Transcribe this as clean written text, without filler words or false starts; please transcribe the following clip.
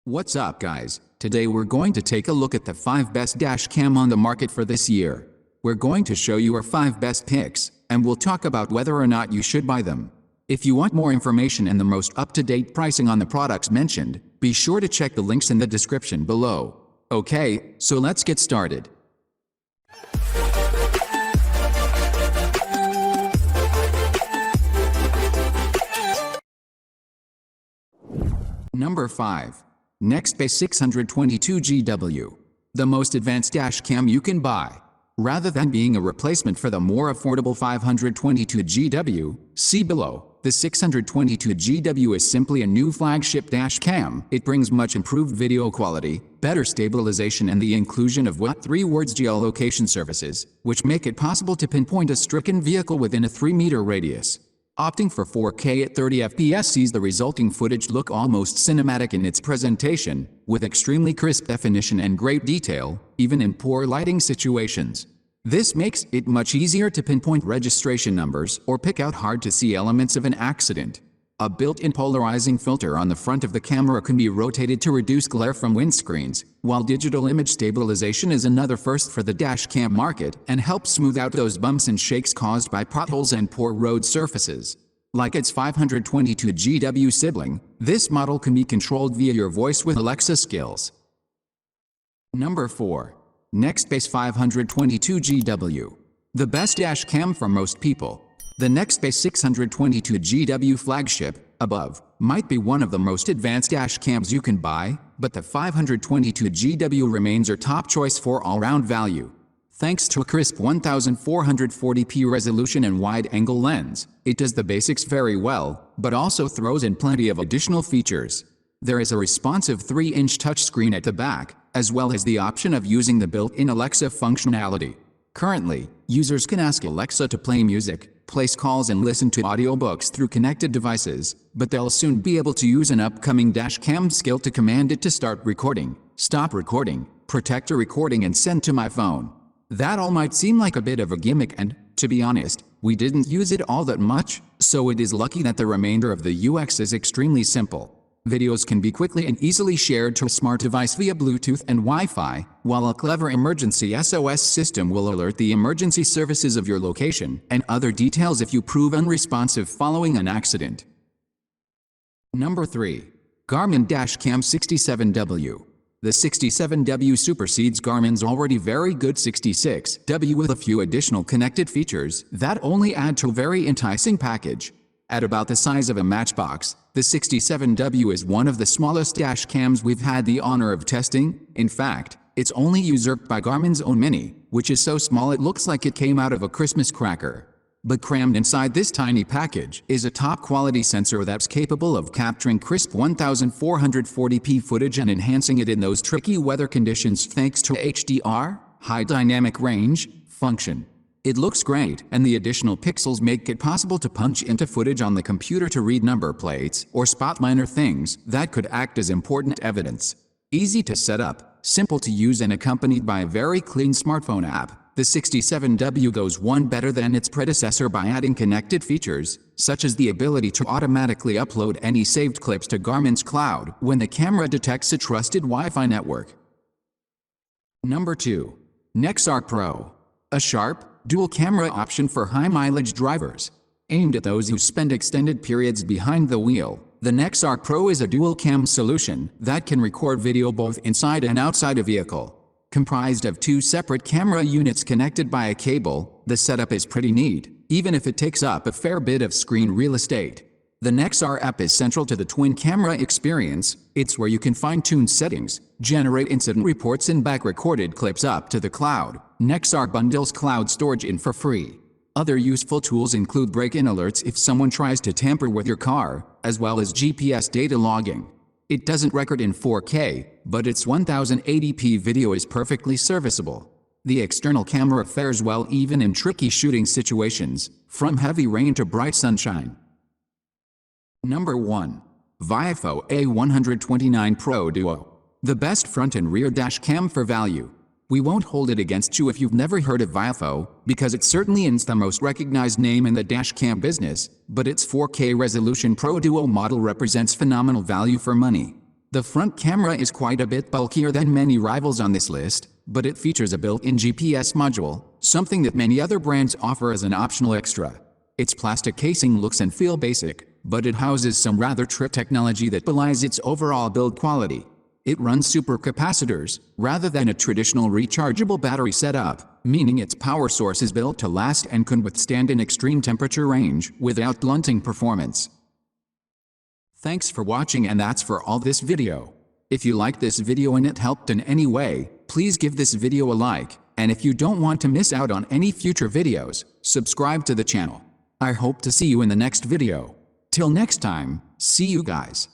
What's up guys? Today we're going to take a look at the 5 best dash cam on the market for this year. We're going to show you our 5 best picks, and we'll talk about whether or not you should buy them. If you want more information and the most up-to-date pricing on the products mentioned, be sure to check the links in the description below. Okay, so let's get started. Number 5. Nextbase 622GW. The most advanced dash cam you can buy. Rather than being a replacement for the more affordable 522GW, see below, the 622GW is simply a new flagship dash cam. It brings much improved video quality, better stabilization and the inclusion of three words geolocation services, which make it possible to pinpoint a stricken vehicle within a 3-meter radius. Opting for 4K at 30 FPS sees the resulting footage look almost cinematic in its presentation, with extremely crisp definition and great detail, even in poor lighting situations. This makes it much easier to pinpoint registration numbers or pick out hard-to-see elements of an accident. A built-in polarizing filter on the front of the camera can be rotated to reduce glare from windscreens, while digital image stabilization is another first for the dash cam market and helps smooth out those bumps and shakes caused by potholes and poor road surfaces. Like its 522GW sibling, this model can be controlled via your voice with Alexa skills. Number 4. Nextbase 522GW. The best dash cam for most people. The Nextbase 622GW flagship, above, might be one of the most advanced dash cams you can buy, but the 522GW remains your top choice for all-round value. Thanks to a crisp 1440p resolution and wide-angle lens, it does the basics very well, but also throws in plenty of additional features. There is a responsive 3-inch touchscreen at the back, as well as the option of using the built-in Alexa functionality. Currently, users can ask Alexa to play music, place calls and listen to audiobooks through connected devices, but they'll soon be able to use an upcoming dash cam skill to command it to start recording, stop recording, protect a recording and send to my phone. That all might seem like a bit of a gimmick and, to be honest, we didn't use it all that much, so it is lucky that the remainder of the UX is extremely simple. Videos can be quickly and easily shared to a smart device via Bluetooth and Wi-Fi, while a clever emergency SOS system will alert the emergency services of your location and other details if you prove unresponsive following an accident. Number 3. Garmin Dashcam 67W. The 67W supersedes Garmin's already very good 66W with a few additional connected features that only add to a very enticing package. At about the size of a matchbox, the 67W is one of the smallest dash cams we've had the honor of testing. In fact, it's only usurped by Garmin's own Mini, which is so small it looks like it came out of a Christmas cracker. But crammed inside this tiny package is a top-quality sensor that's capable of capturing crisp 1440p footage and enhancing it in those tricky weather conditions thanks to HDR, high dynamic range, function. It looks great, and the additional pixels make it possible to punch into footage on the computer to read number plates or spot minor things that could act as important evidence. Easy to set up, simple to use and accompanied by a very clean smartphone app, the 67W goes one better than its predecessor by adding connected features, such as the ability to automatically upload any saved clips to Garmin's cloud when the camera detects a trusted Wi-Fi network. Number 2. Nexar Pro. A sharp, dual-camera option for high-mileage drivers. Aimed at those who spend extended periods behind the wheel, the Nexar Pro is a dual-cam solution that can record video both inside and outside a vehicle. Comprised of 2 separate camera units connected by a cable, the setup is pretty neat, even if it takes up a fair bit of screen real estate. The Nexar app is central to the twin-camera experience. It's where you can fine-tune settings, generate incident reports and back-recorded clips up to the cloud. Nexar bundles cloud storage in for free. Other useful tools include break-in alerts if someone tries to tamper with your car, as well as GPS data logging. It doesn't record in 4K, but its 1080p video is perfectly serviceable. The external camera fares well even in tricky shooting situations, from heavy rain to bright sunshine. Number 1. Vifo A129 Pro Duo. The best front and rear dash cam for value. We won't hold it against you if you've never heard of Vifo, because it certainly isn't the most recognized name in the dashcam business, but its 4K resolution Pro Duo model represents phenomenal value for money. The front camera is quite a bit bulkier than many rivals on this list, but it features a built-in GPS module, something that many other brands offer as an optional extra. Its plastic casing looks and feel basic, but it houses some rather trip technology that belies its overall build quality. It runs supercapacitors, rather than a traditional rechargeable battery setup, meaning its power source is built to last and can withstand an extreme temperature range without blunting performance. Thanks for watching, and that's for all this video. If you liked this video and it helped in any way, please give this video a like, and if you don't want to miss out on any future videos, subscribe to the channel. I hope to see you in the next video. Till next time, see you guys.